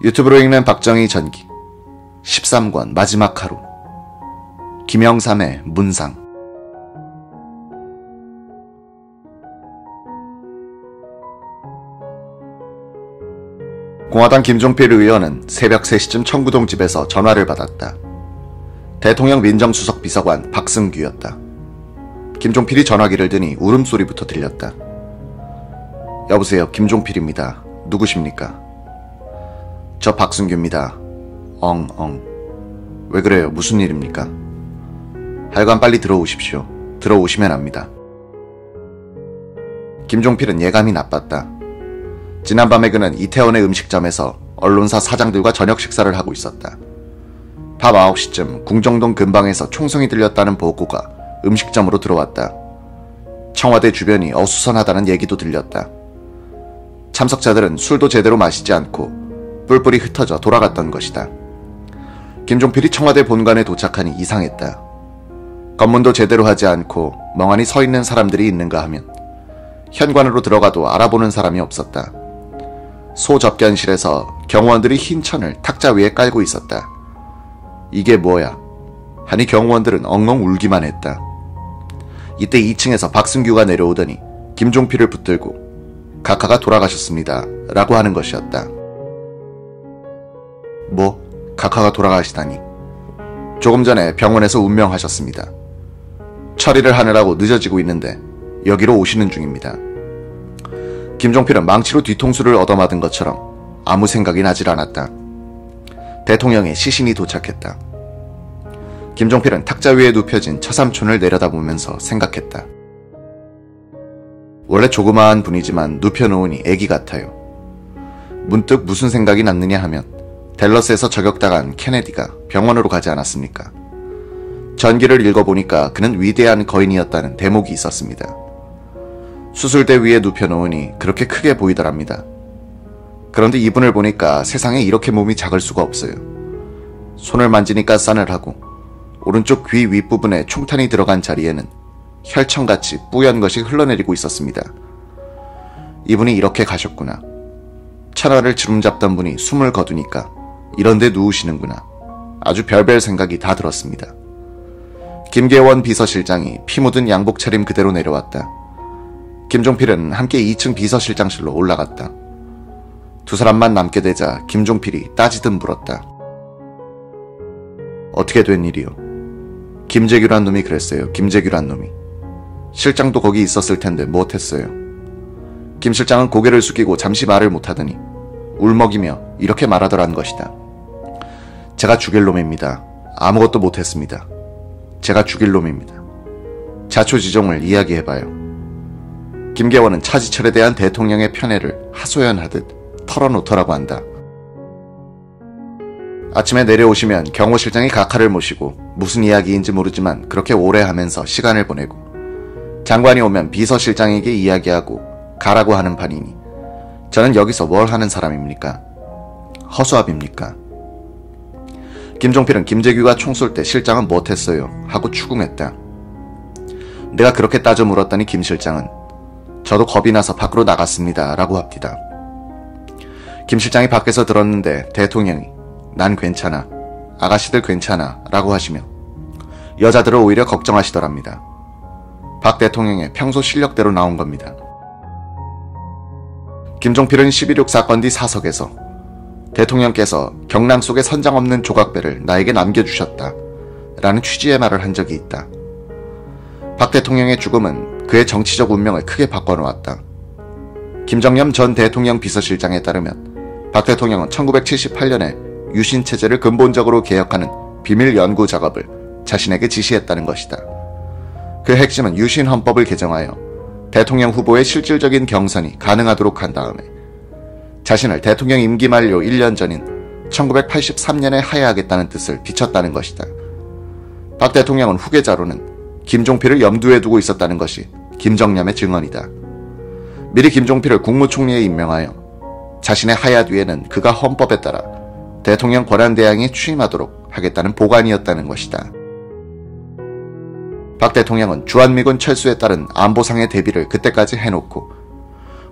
유튜브로 읽는 박정희 전기 13권 마지막 하루 김영삼의 문상. 공화당 김종필 의원은 새벽 3시쯤 청구동 집에서 전화를 받았다. 대통령 민정수석 비서관 박승규였다. 김종필이 전화기를 드니 울음소리부터 들렸다. 여보세요, 김종필입니다. 누구십니까? 저 박승규입니다. 엉엉. 왜 그래요? 무슨 일입니까? 하여간 빨리 들어오십시오. 들어오시면 압니다. 김종필은 예감이 나빴다. 지난밤에 그는 이태원의 음식점에서 언론사 사장들과 저녁 식사를 하고 있었다. 밤 9시쯤 궁정동 근방에서 총성이 들렸다는 보고가 음식점으로 들어왔다. 청와대 주변이 어수선하다는 얘기도 들렸다. 참석자들은 술도 제대로 마시지 않고 뿔뿔이 흩어져 돌아갔던 것이다. 김종필이 청와대 본관에 도착하니 이상했다. 검문도 제대로 하지 않고 멍하니 서 있는 사람들이 있는가 하면 현관으로 들어가도 알아보는 사람이 없었다. 소접견실에서 경호원들이 흰 천을 탁자 위에 깔고 있었다. 이게 뭐야? 하니 경호원들은 엉엉 울기만 했다. 이때 2층에서 박승규가 내려오더니 김종필을 붙들고 각하가 돌아가셨습니다 라고 하는 것이었다. 뭐? 각하가 돌아가시다니. 조금 전에 병원에서 운명하셨습니다. 처리를 하느라고 늦어지고 있는데 여기로 오시는 중입니다. 김종필은 망치로 뒤통수를 얻어맞은 것처럼 아무 생각이 나질 않았다. 대통령의 시신이 도착했다. 김종필은 탁자 위에 눕혀진 처삼촌을 내려다보면서 생각했다. 원래 조그마한 분이지만 눕혀놓으니 애기 같아요. 문득 무슨 생각이 났느냐 하면 댈러스에서 저격당한 케네디가 병원으로 가지 않았습니까? 전기를 읽어보니까 그는 위대한 거인이었다는 대목이 있었습니다. 수술대 위에 눕혀놓으니 그렇게 크게 보이더랍니다. 그런데 이분을 보니까 세상에 이렇게 몸이 작을 수가 없어요. 손을 만지니까 싸늘하고 오른쪽 귀 윗부분에 총탄이 들어간 자리에는 혈청같이 뿌연 것이 흘러내리고 있었습니다. 이분이 이렇게 가셨구나. 천하를 주름잡던 분이 숨을 거두니까 이런데 누우시는구나. 아주 별별 생각이 다 들었습니다. 김계원 비서실장이 피 묻은 양복 차림 그대로 내려왔다. 김종필은 함께 2층 비서실장실로 올라갔다. 두 사람만 남게 되자 김종필이 따지듯 물었다. 어떻게 된 일이요? 김재규란 놈이 그랬어요. 김재규란 놈이. 실장도 거기 있었을 텐데 못했어요. 김 실장은 고개를 숙이고 잠시 말을 못하더니 울먹이며 이렇게 말하더란 것이다. 제가 죽일 놈입니다. 아무것도 못했습니다. 제가 죽일 놈입니다. 자초지종을 이야기해봐요. 김계원은 차지철에 대한 대통령의 편애를 하소연하듯 털어놓더라고 한다. 아침에 내려오시면 경호실장이 각하를 모시고 무슨 이야기인지 모르지만 그렇게 오래 하면서 시간을 보내고 장관이 오면 비서실장에게 이야기하고 가라고 하는 판이니 저는 여기서 뭘 하는 사람입니까? 허수아비입니까? 김종필은 김재규가 총 쏠 때 실장은 못했어요 하고 추궁했다. 내가 그렇게 따져 물었더니 김 실장은 저도 겁이 나서 밖으로 나갔습니다 라고 합디다. 김 실장이 밖에서 들었는데 대통령이 난 괜찮아, 아가씨들 괜찮아 라고 하시며 여자들을 오히려 걱정하시더랍니다. 박 대통령의 평소 실력대로 나온 겁니다. 김종필은 11.6 사건 뒤 사석에서 대통령께서 경랑 속에 선장 없는 조각배를 나에게 남겨주셨다 라는 취지의 말을 한 적이 있다. 박 대통령의 죽음은 그의 정치적 운명을 크게 바꿔놓았다. 김정념 전 대통령 비서실장에 따르면 박 대통령은 1978년에 유신체제를 근본적으로 개혁하는 비밀 연구 작업을 자신에게 지시했다는 것이다. 그 핵심은 유신헌법을 개정하여 대통령 후보의 실질적인 경선이 가능하도록 한 다음에 자신을 대통령 임기 만료 1년 전인 1983년에 하야하겠다는 뜻을 비췄다는 것이다. 박 대통령은 후계자로는 김종필을 염두에 두고 있었다는 것이 김정념의 증언이다. 미리 김종필을 국무총리에 임명하여 자신의 하야 뒤에는 그가 헌법에 따라 대통령 권한대행에 취임하도록 하겠다는 보관이었다는 것이다. 박 대통령은 주한미군 철수에 따른 안보상의 대비를 그때까지 해놓고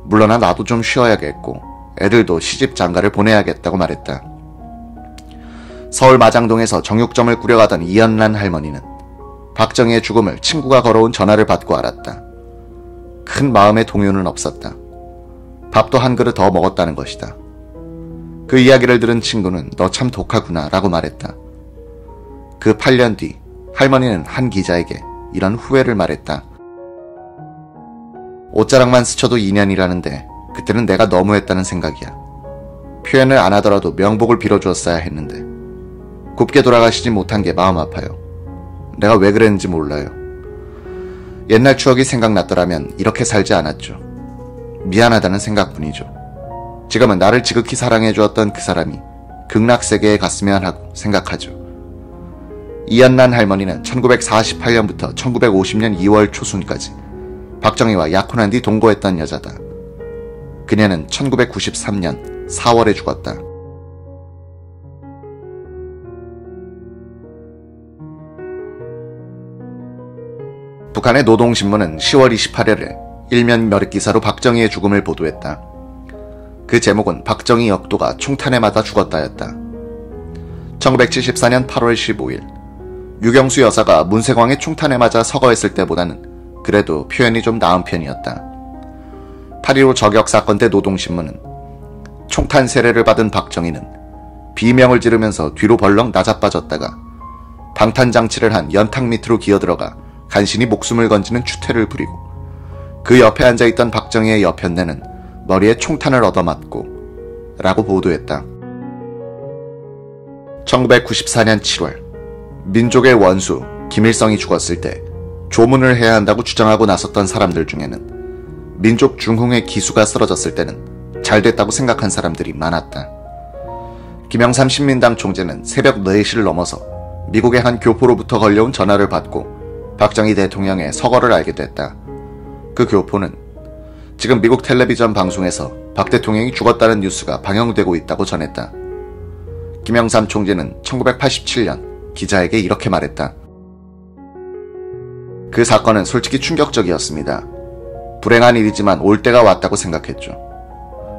물러나 나도 좀 쉬어야겠고 애들도 시집 장가를 보내야겠다고 말했다. 서울 마장동에서 정육점을 꾸려가던 이연란 할머니는 박정희의 죽음을 친구가 걸어온 전화를 받고 알았다. 큰 마음의 동요는 없었다. 밥도 한 그릇 더 먹었다는 것이다. 그 이야기를 들은 친구는 너 참 독하구나 라고 말했다. 그 8년 뒤 할머니는 한 기자에게 이런 후회를 말했다. 옷자락만 스쳐도 2년이라는데 그때는 내가 너무했다는 생각이야. 표현을 안 하더라도 명복을 빌어주었어야 했는데 곱게 돌아가시지 못한 게 마음 아파요. 내가 왜 그랬는지 몰라요. 옛날 추억이 생각났더라면 이렇게 살지 않았죠. 미안하다는 생각뿐이죠. 지금은 나를 지극히 사랑해주었던 그 사람이 극락세계에 갔으면 하고 생각하죠. 이연란 할머니는 1948년부터 1950년 2월 초순까지 박정희와 약혼한 뒤 동거했던 여자다. 그녀는 1993년 4월에 죽었다. 북한의 노동신문은 10월 28일에 일면 멸기사로 박정희의 죽음을 보도했다. 그 제목은 박정희 역도가 총탄에 맞아 죽었다였다. 1974년 8월 15일 유경수 여사가 문세광의 총탄에 맞아 서거했을 때보다는 그래도 표현이 좀 나은 편이었다. 8.15 저격사건 때 노동신문은 총탄 세례를 받은 박정희는 비명을 지르면서 뒤로 벌렁 나자빠졌다가 방탄장치를 한 연탁 밑으로 기어들어가 간신히 목숨을 건지는 추태를 부리고 그 옆에 앉아있던 박정희의 여편네는 머리에 총탄을 얻어맞고 라고 보도했다. 1994년 7월 민족의 원수 김일성이 죽었을 때 조문을 해야 한다고 주장하고 나섰던 사람들 중에는 민족 중흥의 기수가 쓰러졌을 때는 잘됐다고 생각한 사람들이 많았다. 김영삼 신민당 총재는 새벽 4시를 넘어서 미국의 한 교포로부터 걸려온 전화를 받고 박정희 대통령의 서거를 알게 됐다. 그 교포는 지금 미국 텔레비전 방송에서 박 대통령이 죽었다는 뉴스가 방영되고 있다고 전했다. 김영삼 총재는 1987년 기자에게 이렇게 말했다. 그 사건은 솔직히 충격적이었습니다. 불행한 일이지만 올 때가 왔다고 생각했죠.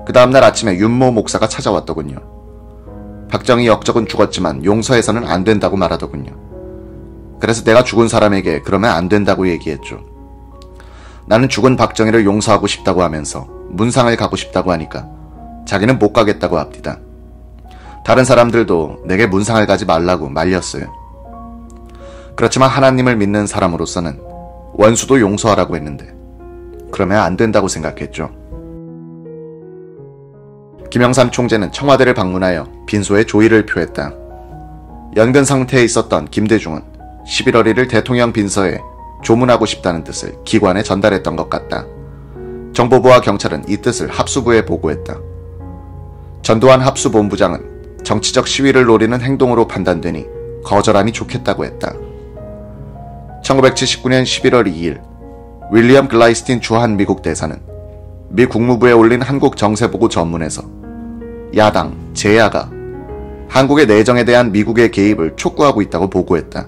그 다음날 아침에 윤모 목사가 찾아왔더군요. 박정희 역적은 죽었지만 용서해서는 안 된다고 말하더군요. 그래서 내가 죽은 사람에게 그러면 안 된다고 얘기했죠. 나는 죽은 박정희를 용서하고 싶다고 하면서 문상을 가고 싶다고 하니까 자기는 못 가겠다고 합디다. 다른 사람들도 내게 문상을 가지 말라고 말렸어요. 그렇지만 하나님을 믿는 사람으로서는 원수도 용서하라고 했는데 그러면 안 된다고 생각했죠. 김영삼 총재는 청와대를 방문하여 빈소에 조의를 표했다. 연근 상태에 있었던 김대중은 11월 1일 대통령 빈서에 조문하고 싶다는 뜻을 기관에 전달했던 것 같다. 정보부와 경찰은 이 뜻을 합수부에 보고했다. 전두환 합수본부장은 정치적 시위를 노리는 행동으로 판단되니 거절함이 좋겠다고 했다. 1979년 11월 2일 윌리엄 글라이스틴 주한 미국 대사는 미 국무부에 올린 한국 정세보고 전문에서 야당, 제야가 한국의 내정에 대한 미국의 개입을 촉구하고 있다고 보고했다.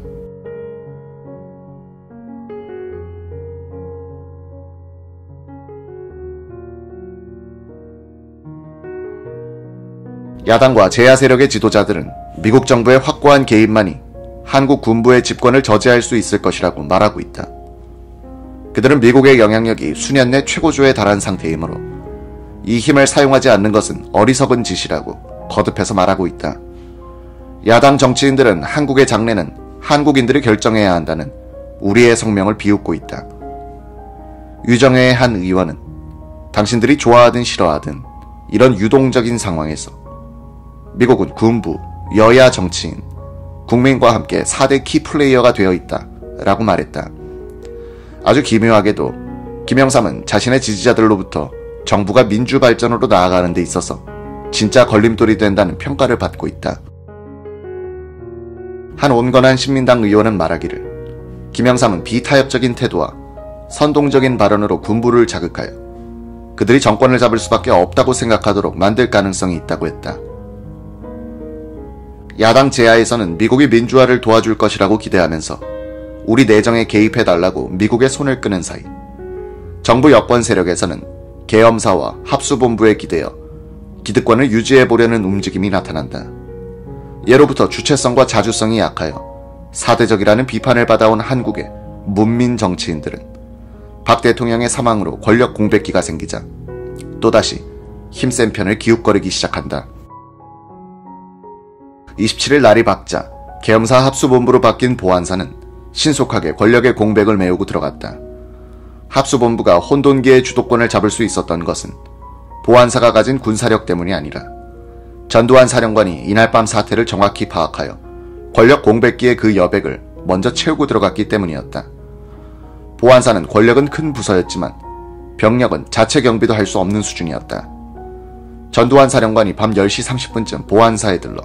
야당과 제야 세력의 지도자들은 미국 정부의 확고한 개입만이 한국 군부의 집권을 저지할 수 있을 것이라고 말하고 있다. 그들은 미국의 영향력이 수년 내 최고조에 달한 상태이므로 이 힘을 사용하지 않는 것은 어리석은 짓이라고 거듭해서 말하고 있다. 야당 정치인들은 한국의 장래는 한국인들이 결정해야 한다는 우리의 성명을 비웃고 있다. 유정회의 한 의원은 당신들이 좋아하든 싫어하든 이런 유동적인 상황에서 미국은 군부, 여야 정치인, 국민과 함께 4대 키플레이어가 되어 있다 라고 말했다. 아주 기묘하게도 김영삼은 자신의 지지자들로부터 정부가 민주발전으로 나아가는 데 있어서 진짜 걸림돌이 된다는 평가를 받고 있다. 한 온건한 신민당 의원은 말하기를 김영삼은 비타협적인 태도와 선동적인 발언으로 군부를 자극하여 그들이 정권을 잡을 수밖에 없다고 생각하도록 만들 가능성이 있다고 했다. 야당 제야에서는 미국이 민주화를 도와줄 것이라고 기대하면서 우리 내정에 개입해달라고 미국의 손을 끄는 사이 정부 여권 세력에서는 계엄사와 합수본부에 기대어 기득권을 유지해보려는 움직임이 나타난다. 예로부터 주체성과 자주성이 약하여 사대적이라는 비판을 받아온 한국의 문민 정치인들은 박 대통령의 사망으로 권력 공백기가 생기자 또다시 힘센 편을 기웃거리기 시작한다. 27일 날이 밝자 계엄사 합수본부로 바뀐 보안사는 신속하게 권력의 공백을 메우고 들어갔다. 합수본부가 혼돈기의 주도권을 잡을 수 있었던 것은 보안사가 가진 군사력 때문이 아니라 전두환 사령관이 이날 밤 사태를 정확히 파악하여 권력 공백기의 그 여백을 먼저 채우고 들어갔기 때문이었다. 보안사는 권력은 큰 부서였지만 병력은 자체 경비도 할 수 없는 수준이었다. 전두환 사령관이 밤 10시 30분쯤 보안사에 들러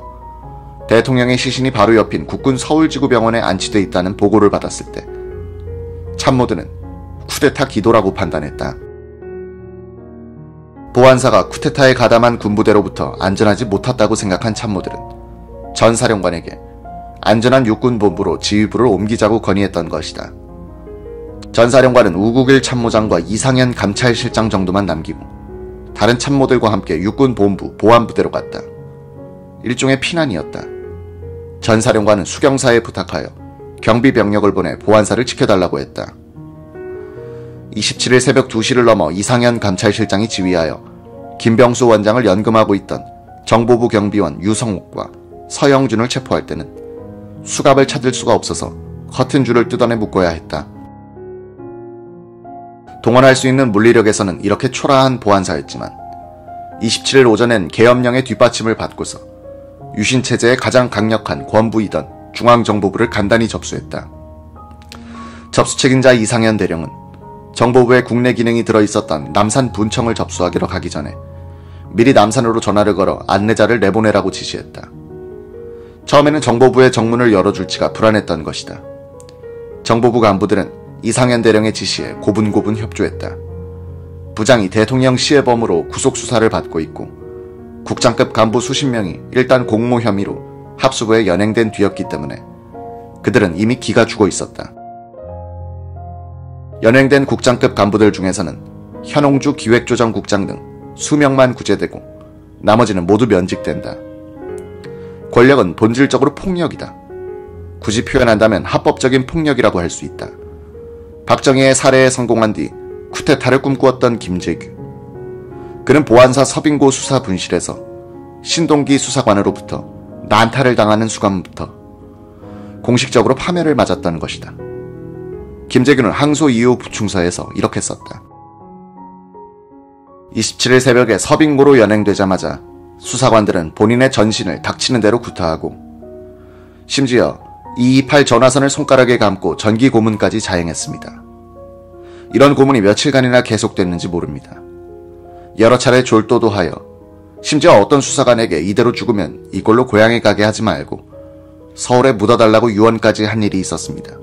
대통령의 시신이 바로 옆인 국군 서울지구병원에 안치돼 있다는 보고를 받았을 때 참모들은 쿠데타 기도라고 판단했다. 보안사가 쿠데타에 가담한 군부대로부터 안전하지 못했다고 생각한 참모들은 전 사령관에게 안전한 육군본부로 지휘부를 옮기자고 건의했던 것이다. 전 사령관은 우국일 참모장과 이상현 감찰실장 정도만 남기고 다른 참모들과 함께 육군본부 보안부대로 갔다. 일종의 피난이었다. 전 사령관은 수경사에 부탁하여 경비병력을 보내 보안사를 지켜달라고 했다. 27일 새벽 2시를 넘어 이상현 감찰실장이 지휘하여 김병수 원장을 연금하고 있던 정보부 경비원 유성욱과 서영준을 체포할 때는 수갑을 찾을 수가 없어서 커튼 줄을 뜯어내 묶어야 했다. 동원할 수 있는 물리력에서는 이렇게 초라한 보안사였지만 27일 오전엔 계엄령의 뒷받침을 받고서 유신체제의 가장 강력한 권부이던 중앙정보부를 간단히 접수했다. 접수 책임자 이상현 대령은 정보부의 국내 기능이 들어있었던 남산 분청을 접수하기로 가기 전에 미리 남산으로 전화를 걸어 안내자를 내보내라고 지시했다. 처음에는 정보부의 정문을 열어줄지가 불안했던 것이다. 정보부 간부들은 이상현 대령의 지시에 고분고분 협조했다. 부장이 대통령 시해범으로 구속수사를 받고 있고 국장급 간부 수십 명이 일단 공모 혐의로 합수부에 연행된 뒤였기 때문에 그들은 이미 기가 죽어 있었다. 연행된 국장급 간부들 중에서는 현홍주 기획조정국장 등 수명만 구제되고 나머지는 모두 면직된다. 권력은 본질적으로 폭력이다. 굳이 표현한다면 합법적인 폭력이라고 할 수 있다. 박정희의 살해에 성공한 뒤 쿠데타를 꿈꾸었던 김재규. 그는 보안사 서빙고 수사 분실에서 신동기 수사관으로부터 난타를 당하는 수감부터 공식적으로 파면을 맞았던 것이다. 김재규는 항소 이후 부충서에서 이렇게 썼다. 27일 새벽에 서빙고로 연행되자마자 수사관들은 본인의 전신을 닥치는 대로 구타하고 심지어 228 전화선을 손가락에 감고 전기 고문까지 자행했습니다. 이런 고문이 며칠간이나 계속됐는지 모릅니다. 여러 차례 졸도도 하여 심지어 어떤 수사관에게 이대로 죽으면 이걸로 고향에 가게 하지 말고 서울에 묻어달라고 유언까지 한 일이 있었습니다.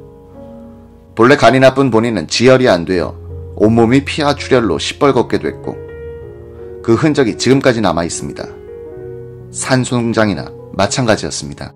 본래 간이 나쁜 본인은 지혈이 안 되어 온몸이 피하 출혈로 시뻘겋게 됐고 그 흔적이 지금까지 남아 있습니다. 산송장이나 마찬가지였습니다.